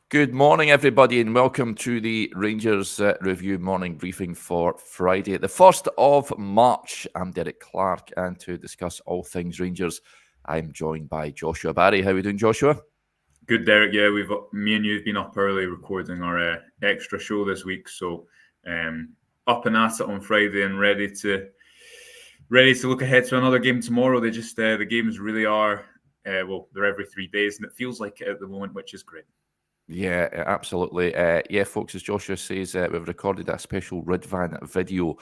Good morning, everybody, and welcome to the Rangers Review morning briefing for Friday, the 1st of March. I'm Derek Clark, and to discuss all things Rangers, I'm joined by Joshua Barry. How are we doing, Joshua? Good, Derek. Yeah, me and you have been up early recording our extra show this week, so up and at it on Friday and ready to look ahead to another game tomorrow. The games really are they're every 3 days, and it feels like it at the moment, which is great. Yeah, absolutely. Folks, as Joshua says, we've recorded a special Ridvan video.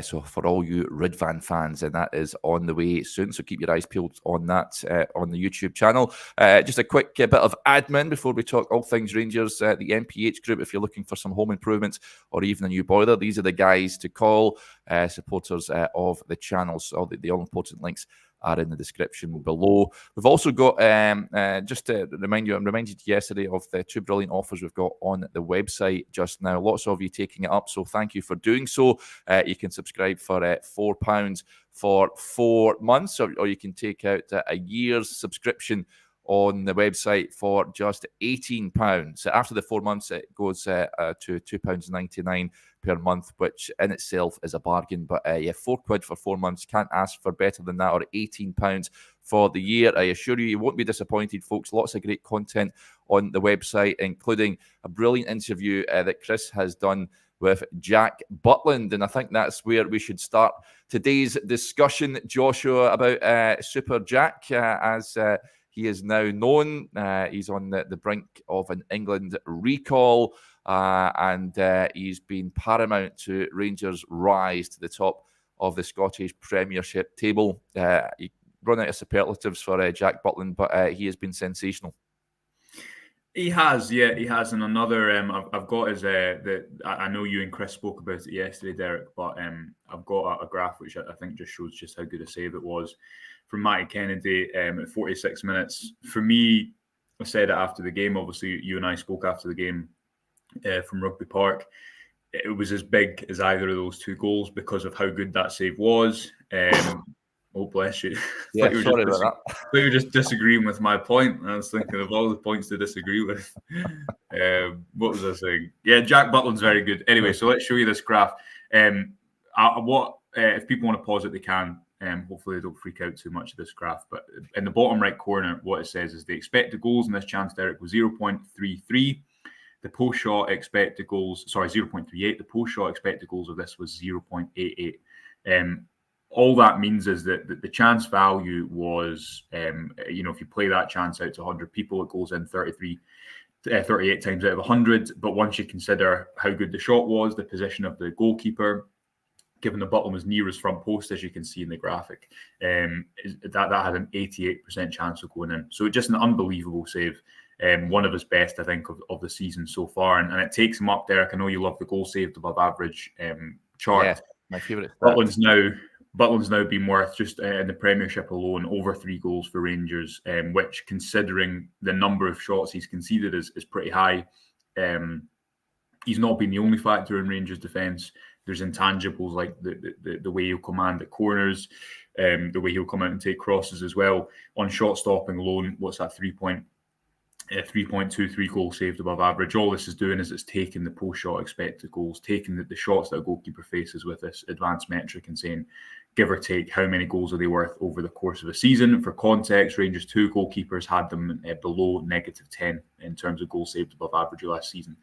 So for all you Ridvan fans, and that is on the way soon. So keep your eyes peeled on that on the YouTube channel. Just a quick bit of admin before we talk all things Rangers. The MPH Group, if you're looking for some home improvements or even a new boiler, these are the guys to call, supporters of the channel. So the all-important links are in the description below. We've also got, just to remind you, I reminded you yesterday of the 2 brilliant offers we've got on the website just now. Lots of you taking it up, so thank you for doing so. You can subscribe for £4 for 4 months, or you can take out a year's subscription on the website for just £18. So after the 4 months, it goes to £2.99 per month, which in itself is a bargain. But £4 for 4 months, can't ask for better than that, or £18 for the year. I assure you won't be disappointed, folks. Lots of great content on the website, including a brilliant interview that Chris has done with Jack Butland, and I think that's where we should start today's discussion, Joshua, about Super Jack, as he is now known. He's on the brink of an England recall, and he's been paramount to Rangers' rise to the top of the Scottish Premiership table. You run out of superlatives for Jack Butland, but he has been sensational. He has, and another. I've got his. I know you and Chris spoke about it yesterday, Derek, but I've got a graph which I think just shows just how good a save it was from Matty Kennedy at 46 minutes. For me, I said it after the game. Obviously, you and I spoke after the game from Rugby Park. It was as big as either of those 2 goals because of how good that save was. Oh, bless you. Yeah, sorry about that. You were just disagreeing with my point. I was thinking of all the points to disagree with. What was I saying? Yeah, Jack Butland's very good. Anyway, so let's show you this graph. If people want to pause it, they can. Hopefully they don't freak out too much of this graph. But in the bottom right corner, what it says is the expected goals in this chance, Derek, was 0.33. The post-shot expected goals, 0.38. The post-shot expected goals of this was 0.88. All that means is that the chance value was, if you play that chance out to 100 people, it goes in 38 times out of 100. But once you consider how good the shot was, the position of the goalkeeper, given the Butland was near his front post, as you can see in the graphic, that had an 88% chance of going in. So just an unbelievable save. One of his best, I think, of the season so far. And it takes him up, Derek. I know you love the goal saved above average chart. Yeah, my favourite. Butland's now been worth, just in the Premiership alone, over 3 goals for Rangers, which, considering the number of shots he's conceded, is pretty high. He's not been the only factor in Rangers' defence. There's intangibles like the way he'll command at corners, the way he'll come out and take crosses as well. On shot stopping alone, what's that, 3.23 goals saved above average. All this is doing is it's taking the post-shot expected goals, taking the shots that a goalkeeper faces with this advanced metric and saying, give or take, how many goals are they worth over the course of a season? For context, Rangers' 2 goalkeepers had them below -10 in terms of goals saved above average last season.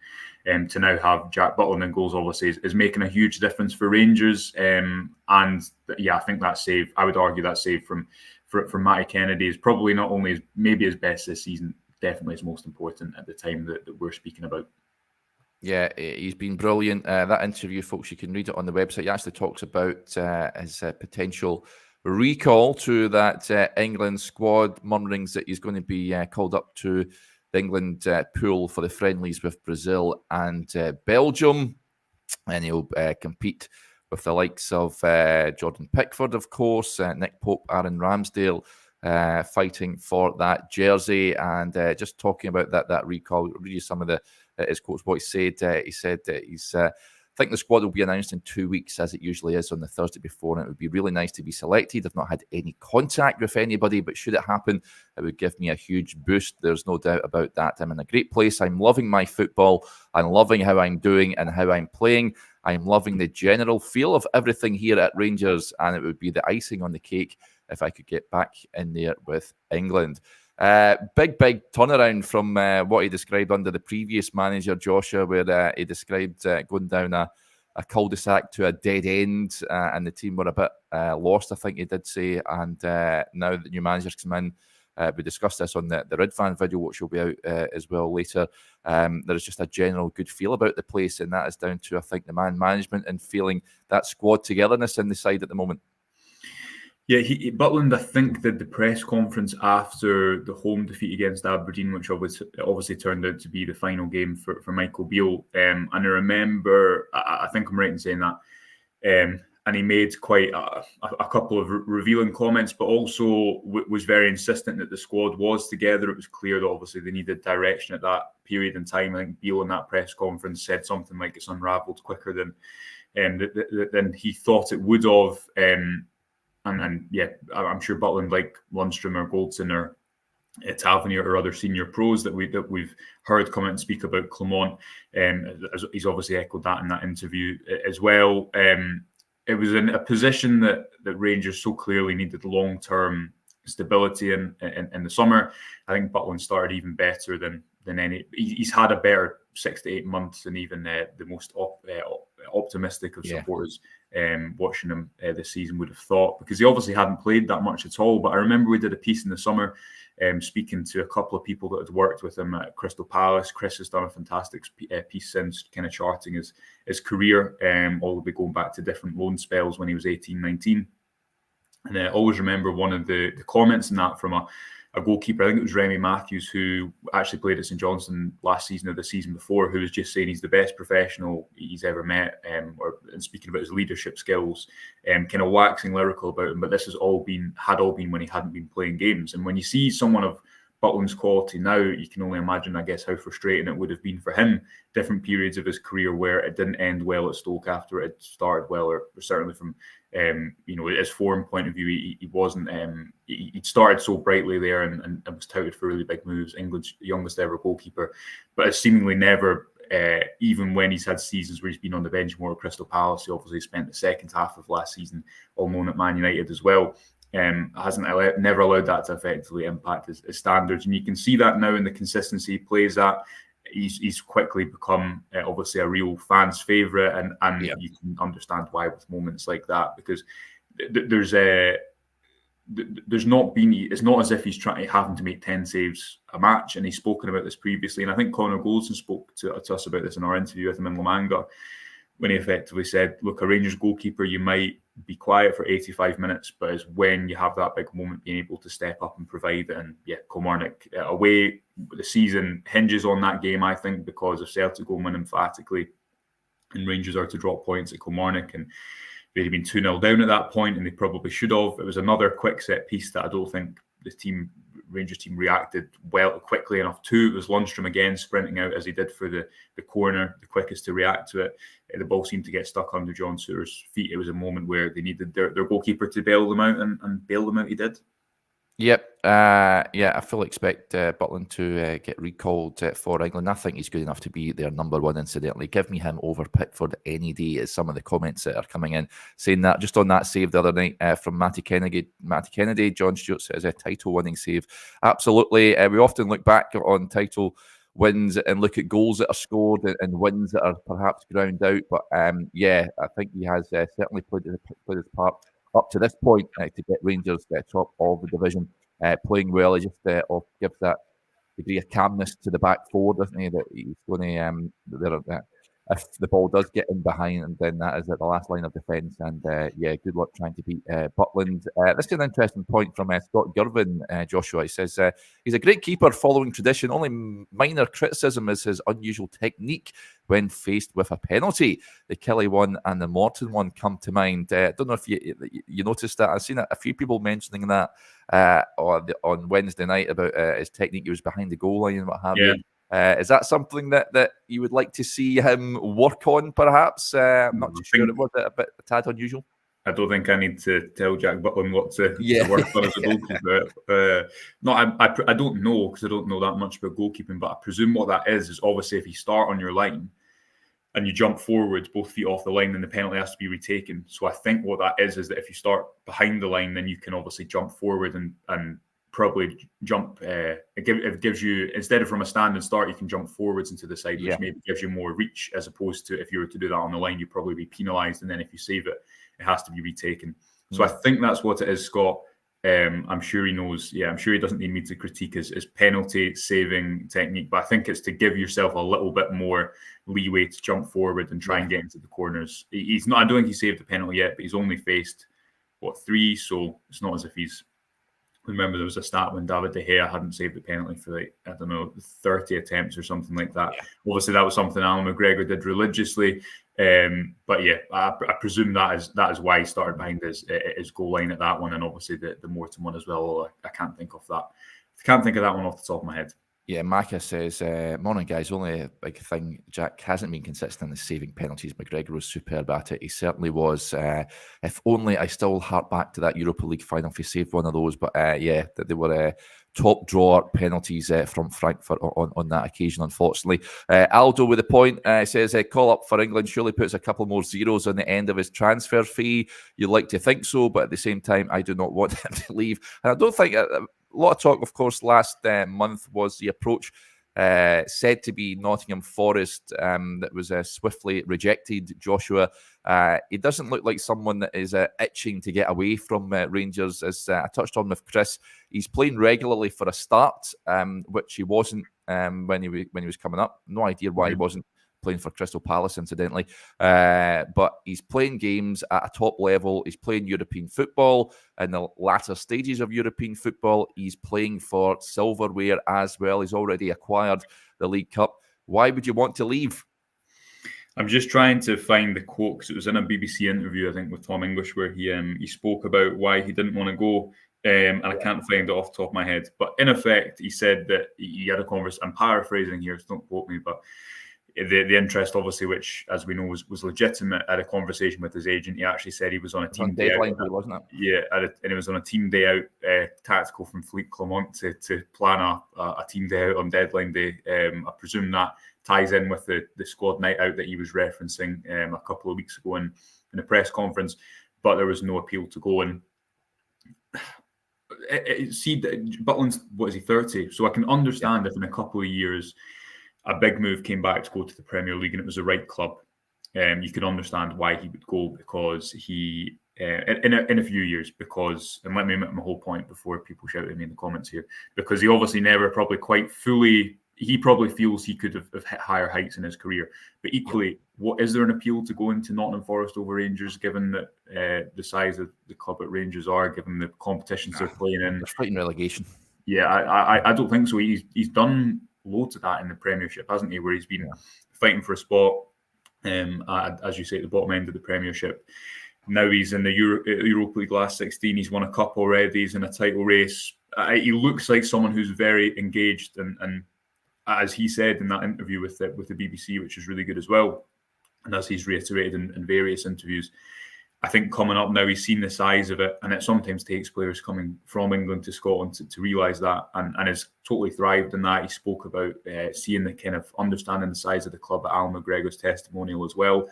To now have Jack Butland in goals, obviously, is making a huge difference for Rangers. I think that save, I would argue that save from Matty Kennedy is probably not only maybe his best this season, definitely is most important at the time that we're speaking about. Yeah, he's been brilliant. That interview, folks, you can read it on the website. He actually talks about his potential recall to that England squad, murmurings that he's going to be called up to the England pool for the friendlies with Brazil and Belgium. And he'll compete with the likes of Jordan Pickford, of course, Nick Pope, Aaron Ramsdale, fighting for that jersey. And just talking about that recall, read you some of his quotes, what he said. He said that he's think the squad will be announced in 2 weeks, as it usually is on the Thursday before, and it would be really nice to be selected. I've not had any contact with anybody, but should it happen, it would give me a huge boost. There's no doubt about that. I'm in a great place. I'm loving my football. I'm loving how I'm doing and how I'm playing. I'm loving the general feel of everything here at Rangers, and it would be the icing on the cake if I could get back in there with England. Big turnaround from what he described under the previous manager, Joshua, where he described going down a cul-de-sac to a dead end, and the team were a bit lost, I think he did say. And now the new manager's come in. We discussed this on the Ridvan video, which will be out as well later. There's just a general good feel about the place, and that is down to, I think, the management and feeling that squad togetherness in the side at the moment. Yeah, Butland, I think, did the press conference after the home defeat against Aberdeen, which obviously turned out to be the final game for Michael Beale. And I remember, I think I'm right in saying that, and he made quite a couple of revealing comments, but also was very insistent that the squad was together. It was clear that obviously they needed direction at that period in time. I think Beale in that press conference said something like it's unravelled quicker than he thought it would have. And yeah, I'm sure Butland, like Lundstrom or Goldson or Tavernier or other senior pros that we've heard come out and speak about Clement, he's obviously echoed that in that interview as well. It was in a position that Rangers so clearly needed long-term stability in the summer. I think Butland started even better than any. He's had a better 6 to 8 months than even the most optimistic of supporters watching him this season would have thought, because he obviously hadn't played that much at all. But I remember we did a piece in the summer speaking to a couple of people that had worked with him at Crystal Palace. Chris has done a fantastic piece since, kind of charting his career, all the way going back to different loan spells when he was 18, 19. And I always remember one of the comments in that from a goalkeeper, I think it was Remy Matthews, who actually played at St Johnstone last season or the season before, who was just saying he's the best and ever met, and speaking about his leadership skills, kind of waxing lyrical about him. But this had all been when he hadn't been playing games. And when you see someone of Butland's quality now, you can only imagine, I guess, how frustrating it would have been for him. Different periods of his career where it didn't end well at Stoke after it started well, or certainly from his form point of view, he wasn't. He'd started so brightly there and was touted for really big moves. England's youngest ever goalkeeper, but has seemingly never, even when he's had seasons where he's been on the bench more at Crystal Palace. He obviously spent the second half of last season all known at Man United as well. Never allowed that to effectively impact his standards, and you can see that now in the consistency he plays at. He's quickly become obviously a real fan's favourite, and you can understand why with moments like that, because there's not been. It's not as if he's having to make 10 saves a match, and he's spoken about this previously. And I think Connor Goldson spoke to us about this in our interview with him in La Manga, when he effectively said, look, a Rangers goalkeeper, you might be quiet for 85 minutes, but it's when you have that big moment being able to step up and provide it. And yeah, Kilmarnock away, the season hinges on that game, I think, because if Celtic go win emphatically and Rangers are to drop points at Kilmarnock, and they'd been 2-0 down at that point, and they probably should have. It was another quick set piece that I don't think the Rangers team reacted quickly enough to. It was Lundstrom again sprinting out as he did for the corner, the quickest to react to it. The ball seemed to get stuck under John Sear's feet. It was a moment where they needed their goalkeeper to bail them out, and bail them out he did. Yep. I fully expect Butland to get recalled for England. I think he's good enough to be their number one, incidentally. Give me him over Pickford any day, as some of the comments that are coming in saying that. Just on that save the other night from Matty Kennedy, John Stewart says a title-winning save. Absolutely. We often look back on title wins and look at goals that are scored and wins that are perhaps ground out. But I think he has certainly played his part up to this point to get Rangers top of the division, playing well. He just gives that degree of calmness to the back four, doesn't he? That he's going to, if the ball does get in behind, and then that is at the last line of defence. And good luck trying to beat Butland. This is an interesting point from Scott Girvin, Joshua. He says he's a great keeper following tradition. Only minor criticism is his unusual technique when faced with a penalty. The Kelly one and the Morton one come to mind. I don't know if you noticed that. I've seen a few people mentioning that on Wednesday night about his technique. He was behind the goal line and what have you. Is that something that you would like to see him work on, perhaps? I'm not too sure. Was it a tad unusual? I don't think I need to tell Jack Butland what to work on as a goalkeeper. No, I don't know, because I don't know that much about goalkeeping, but I presume what that is obviously if you start on your line and you jump forwards, both feet off the line, then the penalty has to be retaken. So I think what that is that if you start behind the line, then you can obviously jump forward and probably jump. It gives you, instead of from a standing start, you can jump forwards into the side, which maybe gives you more reach, as opposed to if you were to do that on the line, you'd probably be penalised, and then if you save it, it has to be retaken. So I think that's what it is, Scott. I'm sure he knows. Yeah, I'm sure he doesn't need me to critique his penalty saving technique, but I think it's to give yourself a little bit more leeway to jump forward and try and get into the corners. He's not. I don't think he saved the penalty yet, but he's only faced 3, so it's not as if he's. Remember, there was a stat when David De Gea hadn't saved the penalty for 30 attempts or something like that. Yeah. Obviously, that was something Alan McGregor did religiously. But yeah, I presume that is why he started behind his goal line at that one, and obviously the Morton one as well. I can't think of that. I can't think of that one off the top of my head. Yeah, Maka says, morning guys, only a big thing, Jack hasn't been consistent in saving penalties. McGregor was superb at it. He certainly was. If only I still hark back to that Europa League final if he saved one of those. But yeah, they were top drawer penalties from Frankfurt on that occasion, unfortunately. Aldo with the point says, call up for England surely puts a couple more zeros on the end of his transfer fee. You'd like to think so, but at the same time, I do not want him to leave. And I don't think... A lot of talk, of course, last month was the approach said to be Nottingham Forest that was swiftly rejected. Joshua, he doesn't look like someone that is itching to get away from Rangers. As I touched on with Chris, he's playing regularly for a start, which he wasn't when he was coming up. No idea why he wasn't playing for Crystal Palace, incidentally. But he's playing games at a top level. He's playing European football. In the latter stages of European football, he's playing for silverware as well. He's already acquired the League Cup. Why would you want to leave? I'm just trying to find the quote, because it was in a BBC interview, I think, with Tom English, where he spoke about why he didn't want to go. And I can't find it off the top of my head. But in effect, he said that he had a conversation. I'm paraphrasing here, so don't quote me, but the interest, obviously, which, as we know, was legitimate, at a conversation with his agent. He actually said he was on a team day out. Wasn't it? Yeah, and it was on a team day out, tactical from Clement to plan a team day out on deadline day. I presume that ties in with the squad night out that he was referencing a couple of weeks ago in a press conference, but there was no appeal to go. And see, Butland's, what is he, 30? So I can understand if in a couple of years a big move came back to go to the Premier League and it was the right club. You could understand why he would go, because he, in a few years, because, and let me make my whole point before people shout at me in the comments here, because he obviously never probably quite fully, he probably feels he could have hit higher heights in his career. But equally, what is there an appeal to going to Nottingham Forest over Rangers, given that the size of the club at Rangers are, given the competitions they're playing in? They're fighting relegation. Yeah, I don't think so. He's done loads of that in the Premiership, hasn't he? Where he's been fighting for a spot, as you say, at the bottom end of the Premiership. Now he's in the Europa League last 16. He's won a cup already. He's in a title race. He looks like someone who's very engaged, and as he said in that interview with the BBC, which is really good as well, and as he's reiterated in various interviews, I think coming up now, he's seen the size of it, and it sometimes takes players coming from England to Scotland to realise that, and has totally thrived in that. He spoke about seeing the kind of understanding the size of the club at Alan McGregor's testimonial as well.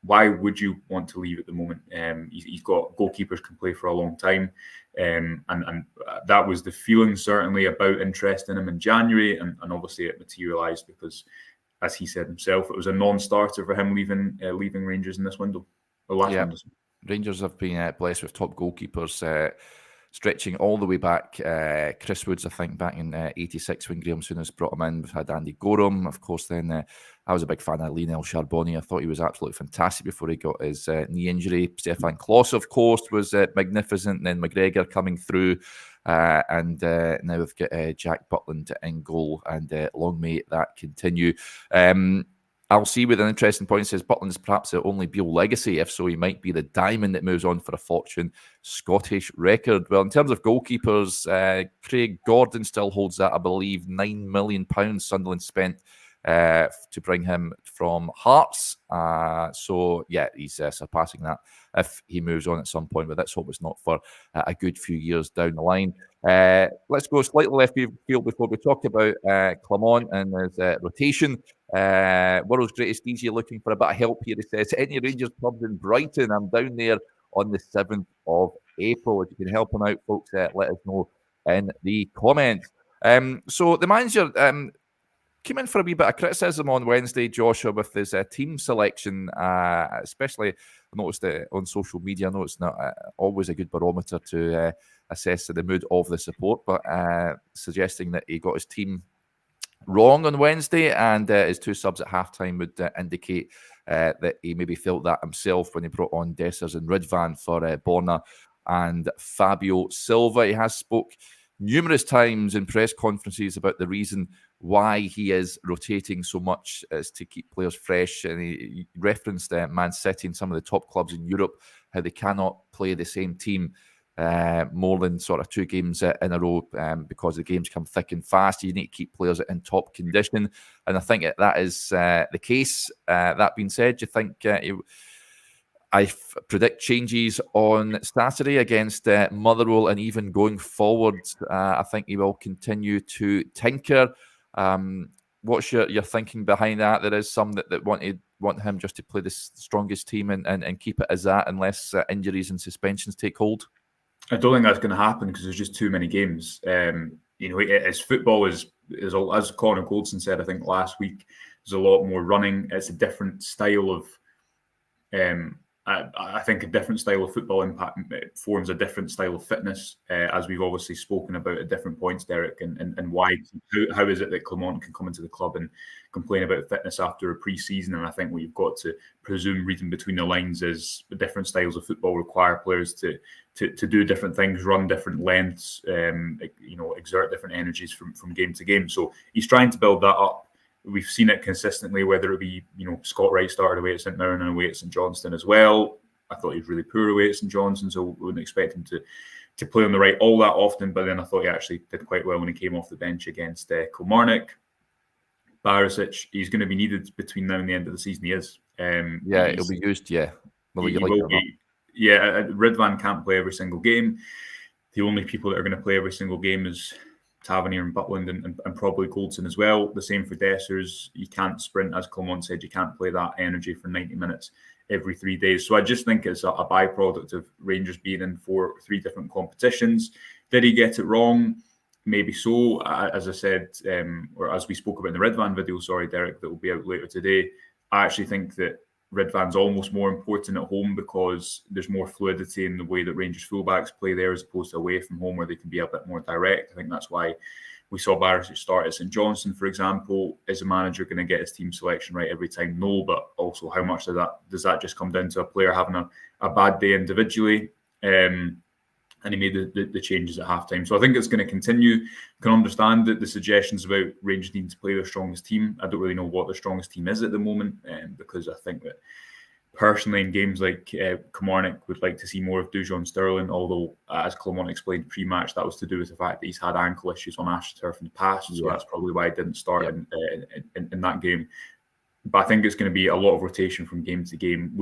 Why would you want to leave at the moment? He's got goalkeepers can play for a long time, and that was the feeling certainly about interest in him in January, and obviously it materialised because, as he said himself, it was a non-starter for him leaving Rangers in this window, the last window. Rangers have been blessed with top goalkeepers stretching all the way back. Chris Woods, I think, back in '86 when Graham Souness brought him in. We've had Andy Gorham, of course. Then I was a big fan of Lionel Charbonnier. I thought he was absolutely fantastic before he got his knee injury. Stefan Klos, of course, was magnificent. And then McGregor coming through. And now we've got Jack Butland in goal, and long may that continue. I'll see with an interesting point. Says Butland is perhaps the only Beale legacy. If so, he might be the diamond that moves on for a fortune. Scottish record. Well, in terms of goalkeepers, Craig Gordon still holds that. I believe £9 million Sunderland spent to bring him from Hearts. So yeah, he's surpassing that if he moves on at some point. But let's hope it's not for a good few years down the line. Let's go slightly left field before we talk about Clement and his rotation. World's greatest DJ looking for a bit of help here. He says, any Rangers pubs in Brighton? I'm down there on the 7th of April. If you can help him out, folks, let us know in the comments. So the manager came in for a wee bit of criticism on Wednesday, Joshua, with his team selection, especially I noticed it on social media. I know it's not always a good barometer to assess the mood of the support, but suggesting that he got his team wrong on Wednesday, and his two subs at halftime would indicate that he maybe felt that himself when he brought on Dessers and Ridvan for Borna and Fabio Silva. He has spoke numerous times in press conferences about the reason why he is rotating so much is to keep players fresh, and he referenced Man City and some of the top clubs in Europe, how they cannot play the same team more than sort of 2 games in a row because the games come thick and fast. You need to keep players in top condition, and I think that is the case. That being said, do you think I predict changes on Saturday against Motherwell, and even going forward, I think he will continue to tinker. What's your thinking behind that? There is some that want him just to play the strongest team and keep it as that unless injuries and suspensions take hold. I don't think that's going to happen because there's just too many games. As football is as Connor Goldson said, I think last week, there's a lot more running. It's a different style of. I think a different style of football impact forms a different style of fitness, as we've obviously spoken about at different points, Derek, and why. How is it that Clement can come into the club and complain about fitness after a pre-season? And I think what you've got to presume, reading between the lines, is the different styles of football require players to do different things, run different lengths, exert different energies from game to game. So he's trying to build that up. We've seen it consistently, whether it be, Scott Wright started away at St Mirren and away at St Johnstone as well. I thought he was really poor away at St Johnstone, so we wouldn't expect him to play on the right all that often. But then I thought he actually did quite well when he came off the bench against Kilmarnock. Barisic, he's going to be needed between now and the end of the season. He is. He'll be used, yeah. Ridvan can't play every single game. The only people that are going to play every single game is Tavernier and Butland and probably Goldson as well. The same for Dessers. You can't sprint, as Clement said, you can't play that energy for 90 minutes every 3 days. So I just think it's a byproduct of Rangers being in 3 different competitions. Did he get it wrong? Maybe so. As I said, or as we spoke about in the Ridvan video, Derek, that will be out later today, I actually think that Ridvan's almost more important at home because there's more fluidity in the way that Rangers fullbacks play there as opposed to away from home where they can be a bit more direct. I think that's why we saw Barisic start at St Johnstone, for example. Is a manager going to get his team selection right every time? No, but also how much does that just come down to a player having a bad day individually? And he made the changes at halftime. So I think it's going to continue. You can understand that the suggestions about Rangers needing to play their strongest team. I don't really know what their strongest team is at the moment, because I think that personally in games like Kilmarnock would like to see more of Dujon Sterling, although as Clement explained pre-match, that was to do with the fact that he's had ankle issues on AstroTurf in the past. So that's probably why he didn't start in that game. But I think it's going to be a lot of rotation from game to game.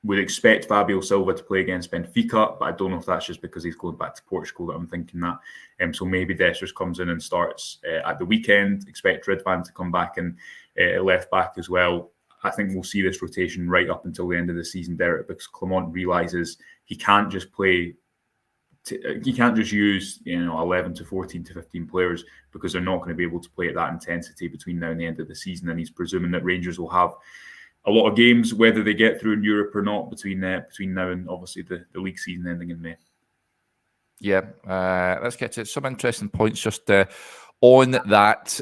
Would expect Fabio Silva to play against Benfica, but I don't know if that's just because he's going back to Portugal that I'm thinking that. So maybe Dessers comes in and starts at the weekend. Expect Ridvan to come back and left back as well. I think we'll see this rotation right up until the end of the season, Derek, because Clement realises he can't just play. He can't just use 11 to 14 to 15 players because they're not going to be able to play at that intensity between now and the end of the season. And he's presuming that Rangers will have a lot of games, whether they get through in Europe or not, between now and obviously the league season ending in May. Yeah, let's get to some interesting points just on that.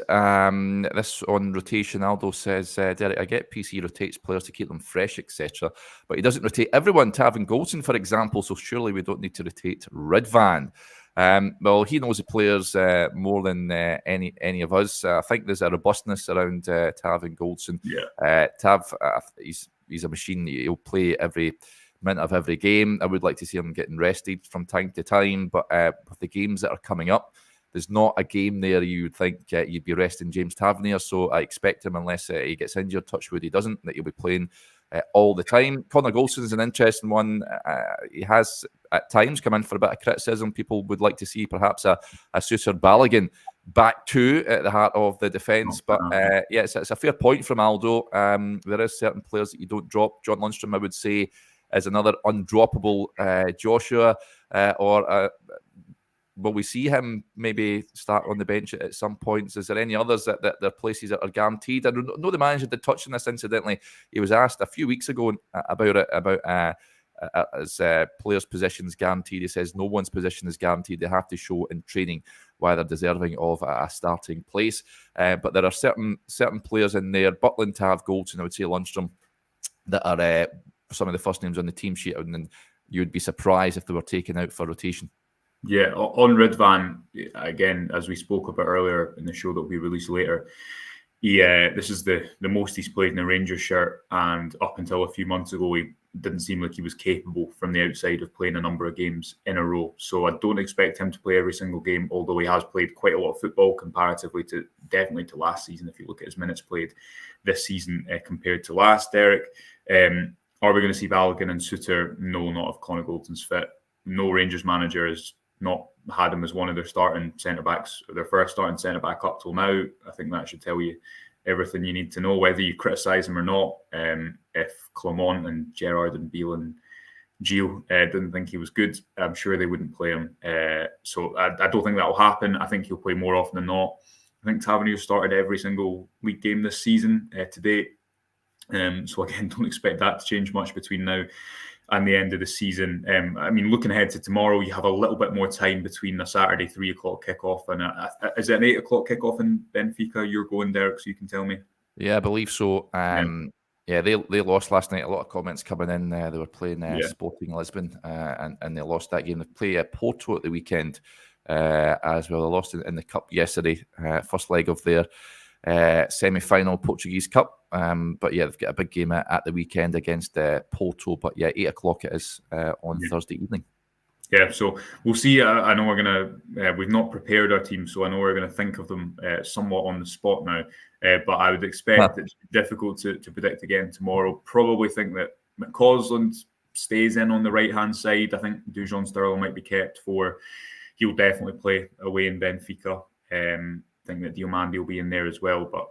This on rotation, Aldo says, Derek, I get PC rotates players to keep them fresh, etc., but he doesn't rotate everyone. Tav and Goldson, for example, so surely we don't need to rotate Ridvan. Well, he knows the players more than any of us. I think there's a robustness around Tav and Goldson. Tav, he's a machine. He'll play every minute of every game. I would like to see him getting rested from time to time, but with the games that are coming up, there's not a game there you would think you'd be resting James Tavernier. So I expect him, unless he gets injured, touch wood he doesn't, that he'll be playing all the time. Connor Golson is an interesting one. He has at times come in for a bit of criticism. People would like to see perhaps a Suter Balogun back to at the heart of the defence. But yeah, it's a fair point from Aldo. There is certain players that you don't drop. John Lundstrom, I would say, is another undroppable. Joshua will we see him maybe start on the bench at some points? Is there any others that there are places that are guaranteed? I know the manager did touch on this incidentally. He was asked a few weeks ago about it, about as players' positions guaranteed. He says no one's position is guaranteed. They have to show in training why they're deserving of a starting place. But there are certain players in there, Butland, Tav, Goldson, I would say Lundstrom, that are some of the first names on the team sheet, and you'd be surprised if they were taken out for rotation. Yeah, on Ridvan, again, as we spoke about earlier in the show that we release later, this is the most he's played in a Rangers shirt, and up until a few months ago, he didn't seem like he was capable from the outside of playing a number of games in a row. So I don't expect him to play every single game, although he has played quite a lot of football comparatively to last season, if you look at his minutes played this season compared to last, Derek. Are we going to see Balogun and Suter? No, not if Connor Goldson's fit. No Rangers manager has not had him as one of their starting centre-backs, their first starting centre-back up till now. I think that should tell you everything you need to know, whether you criticise him or not. If Clement and Gerrard and Beale and Gio didn't think he was good, I'm sure they wouldn't play him. So I don't think that will happen. I think he'll play more often than not. I think Tavernier started every single league game this season to date. So again, don't expect that to change much between now and the end of the season. I mean, looking ahead to tomorrow, you have a little bit more time between a Saturday 3 o'clock kickoff and is it an 8 o'clock kickoff in Benfica? You're going, Derek, so you can tell me. Yeah, I believe so. Yeah, they lost last night. A lot of comments coming in. They were playing Sporting Lisbon, and they lost that game. They play Porto at the weekend as well. They lost in the cup yesterday, first leg of their semi-final Portuguese Cup. But yeah, they've got a big game at the weekend against Porto. But yeah, 8 o'clock it is on Thursday evening. Yeah, so we'll see. I know we've not prepared our team, so I know we're going to think of them somewhat on the spot now. But I would expect it's difficult to predict again tomorrow. Probably think that McCausland stays in on the right-hand side. I think Dujon Sterling might be kept for. He'll definitely play away in Benfica. I think that Diomande will be in there as well. But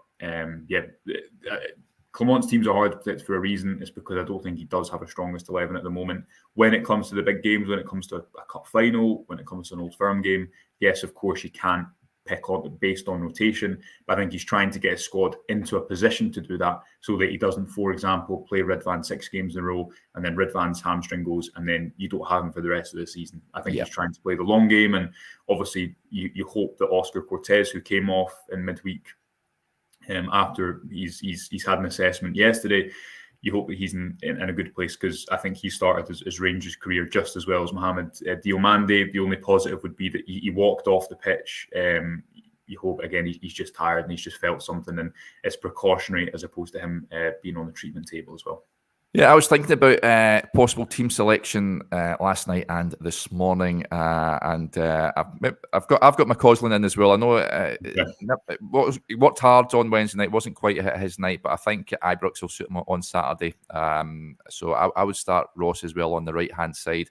Clement's teams are hard to predict for a reason. It's because I don't think he does have a strongest 11 at the moment. When it comes to the big games, when it comes to a cup final, when it comes to an Old Firm game, yes, of course, you can pick on based on rotation. But I think he's trying to get his squad into a position to do that so that he doesn't, for example, play Ridvan 6 games in a row and then Ridvan's hamstring goes and then you don't have him for the rest of the season. I think he's trying to play the long game, and obviously you hope that Oscar Cortez, who came off in midweek, after he's had an assessment yesterday, you hope that he's in a good place, because I think he started his Rangers career just as well as Mohamed Diomande. The only positive would be that he walked off the pitch. You hope, again, he's just tired and he's just felt something, and it's precautionary as opposed to him being on the treatment table as well. Yeah, I was thinking about possible team selection last night and this morning, and I've got McCausland in as well. I know he worked hard on Wednesday night. It wasn't quite his night, but I think Ibrox will suit him on Saturday. So I would start Ross as well on the right hand side.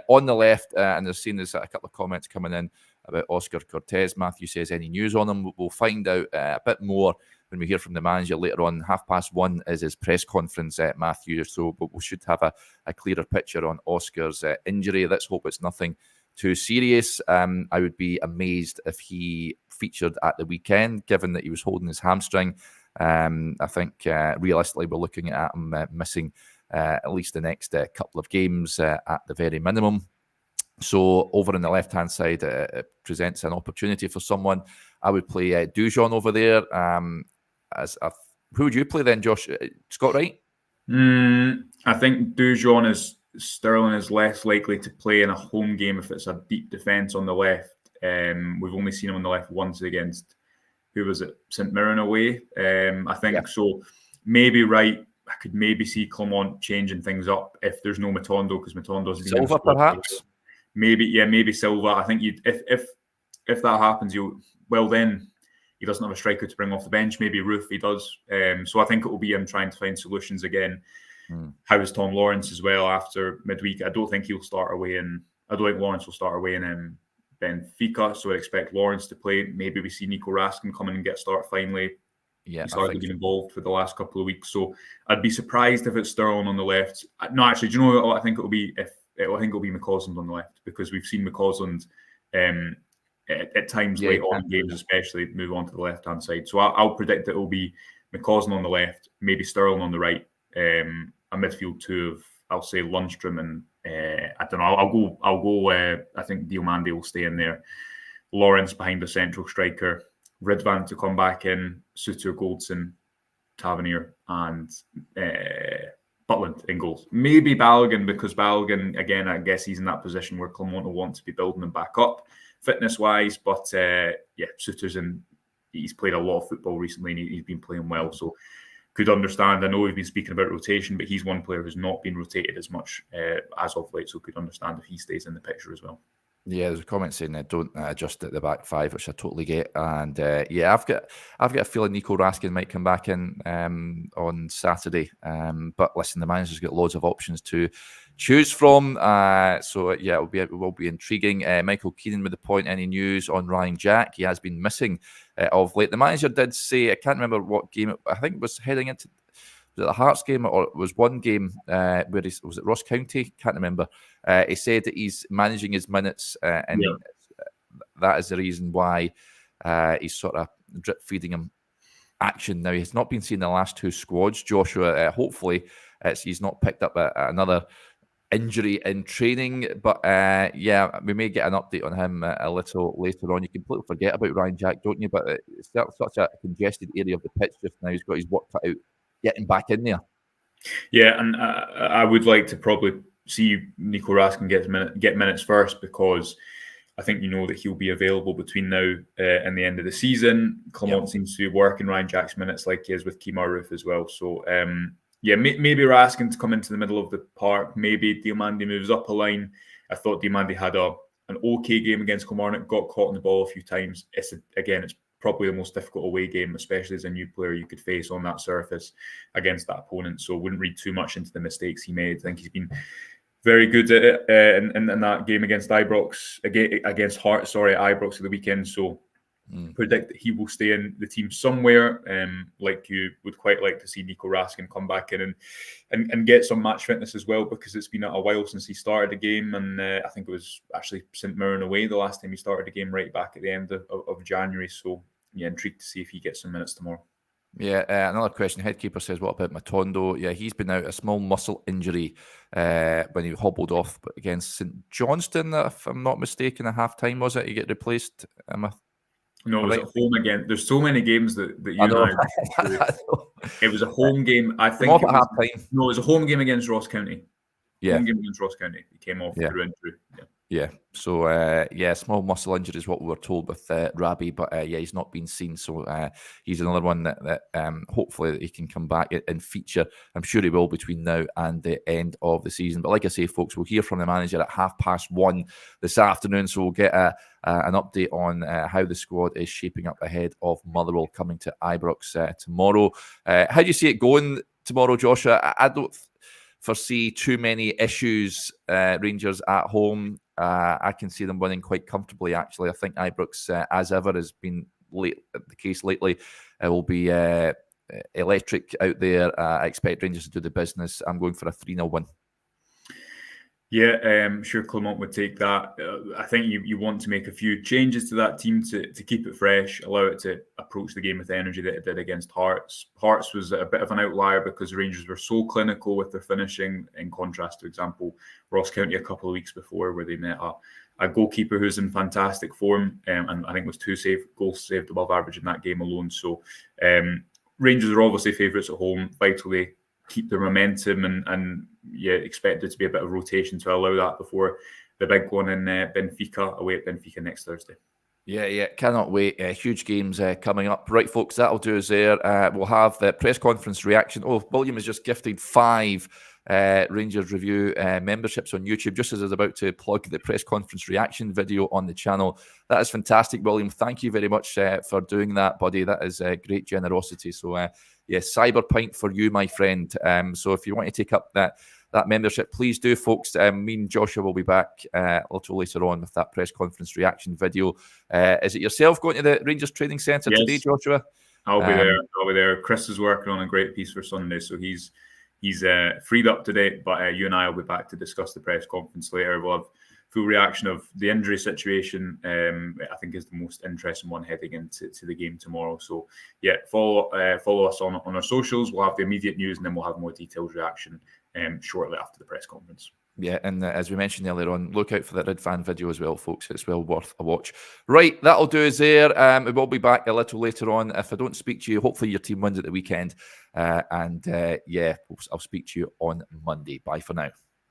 On the left, and there's a couple of comments coming in about Oscar Cortez. Matthew says, any news on him? We'll find out a bit more when we hear from the manager later on. 1:30 is his press conference, Matthew. But we should have a clearer picture on Oscar's injury. Let's hope it's nothing too serious. I would be amazed if he featured at the weekend, given that he was holding his hamstring. I think realistically, we're looking at him missing at least the next couple of games at the very minimum. So over on the left-hand side, it presents an opportunity for someone. I would play Dujon over there. Who would you play then, Josh? Scott Wright? I think Dujon is Sterling is less likely to play in a home game if it's a deep defence on the left. We've only seen him on the left once against, who was it, St Mirren away, I think. So maybe right. I could maybe see Clement changing things up if there's no Matondo, because Matondo's been Silva, perhaps. Maybe Silva. I think if that happens, then he doesn't have a striker to bring off the bench. Maybe Roof he does. So I think it will be him trying to find solutions again. How is Tom Lawrence as well after midweek? I don't think Lawrence will start away in Benfica. So I expect Lawrence to play. Maybe we see Nico Raskin come in and get a start finally. Yeah, he's hardly been involved for the last couple of weeks. So I'd be surprised if it's Sterling on the left. No, actually, do you know what I think it'll be? I think it'll be McCausland on the left, because we've seen McCausland at times late on in games, especially move on to the left-hand side. So I'll predict that it'll be McCausland on the left, maybe Sterling on the right, a midfield two of, I'll say, Lundstrom and I don't know. I'll go. I think Diomande will stay in there. Lawrence behind the central striker. Ridvan to come back in, Suter, Goldson, Tavernier, and Butland in goals. Maybe Balogun, because Balogun, again, I guess he's in that position where Clement will want to be building him back up fitness-wise. But Suter's he's played a lot of football recently and he's been playing well. So could understand. I know we've been speaking about rotation, but he's one player who's not been rotated as much as of late. So could understand if he stays in the picture as well. Yeah, there's a comment saying don't adjust at the back five, which I totally get. And I've got a feeling Nico Raskin might come back in on Saturday. But listen, the manager's got loads of options to choose from. So it will be intriguing. Michael Keenan with the point. Any news on Ryan Jack? He has been missing of late. The manager did say, I can't remember what game. I think it was heading into. Was it the Hearts game, or it was one game where was it Ross County? Can't remember. He said that he's managing his minutes, and that is the reason why he's sort of drip feeding him action. Now, he's not been seen in the last two squads, Joshua. Hopefully, he's not picked up another injury in training. But we may get an update on him a little later on. You completely forget about Ryan Jack, don't you? But it's such a congested area of the pitch just now. He's got his work cut out getting back in there. Yeah, and I would like to probably see Nico Raskin get minutes first, because I think that he'll be available between now and the end of the season. Clement seems to be working Ryan Jack's minutes like he is with Kemar Roof as well. So maybe Raskin to come into the middle of the park. Maybe Diomande moves up a line. I thought Diomande had an okay game against Kilmarnock, got caught on the ball a few times. It's probably the most difficult away game, especially as a new player you could face on that surface against that opponent. So wouldn't read too much into the mistakes he made. I think he's been very good at it in that game against Ibrox, against Hearts, Ibrox of the weekend. So predict that he will stay in the team somewhere. Like you would quite like to see Nico Raskin come back in and get some match fitness as well, because it's been a while since he started a game, and I think it was actually St Mirren away the last time he started a game, right back at the end of January. So intrigued to see if he gets some minutes tomorrow. Yeah, another question. Headkeeper says, what about Matondo? Yeah, he's been out, a small muscle injury when he hobbled off against St Johnstone, if I'm not mistaken, at half-time, was it? He get replaced? No, it was at home again. There's so many games that you and I it was a home game. I think it was a home game against Ross County. Yeah. Home game against Ross County. He came off through injury. Yeah. So, small muscle injury is what we were told with Rabi, but he's not been seen. So he's another one that hopefully he can come back and feature. I'm sure he will between now and the end of the season. But like I say, folks, we'll hear from the manager at 1:30 this afternoon. So we'll get an update on how the squad is shaping up ahead of Motherwell coming to Ibrox tomorrow. How do you see it going tomorrow, Joshua? I don't foresee too many issues. Rangers at home, I can see them winning quite comfortably, actually. I think Ibrox, as ever, has been the case lately. It will be electric out there. I expect Rangers to do the business. I'm going for a 3-0 win. Yeah, I'm sure Clement would take that. I think you want to make a few changes to that team to keep it fresh, allow it to approach the game with the energy that it did against Hearts. Hearts was a bit of an outlier because Rangers were so clinical with their finishing, in contrast to, example, Ross County a couple of weeks before, where they met a goalkeeper who's in fantastic form, and I think was 2 goals saved above average in that game alone. So Rangers are obviously favourites at home, vitally keep the momentum and expect there to be a bit of rotation to allow that before the big one in Benfica, away at Benfica next Thursday. Yeah, cannot wait. Huge games coming up. Right, folks, that'll do us there. We'll have the press conference reaction. Oh, William has just gifted 5 Rangers Review memberships on YouTube, just as I was about to plug the press conference reaction video on the channel. That is fantastic, William. Thank you very much for doing that, buddy. That is great generosity. So, Cyber Pint for you, my friend. So if you want to take up that membership, please do, folks. Me and Joshua will be back a little later on with that press conference reaction video. Is it yourself going to the Rangers Training Centre today, Joshua? I'll be there. I'll be there. Chris is working on a great piece for Sunday, so he's freed up today. But you and I will be back to discuss the press conference later. We'll have full reaction of the injury situation. I think is the most interesting one heading into the game tomorrow. So yeah, follow us on our socials. We'll have the immediate news, and then we'll have more detailed reaction shortly after the press conference. Yeah, and as we mentioned earlier on, look out for that Red Fan video as well, folks. It's well worth a watch. Right, that'll do us there. We will be back a little later on. If I don't speak to you, hopefully your team wins at the weekend. I'll speak to you on Monday. Bye for now.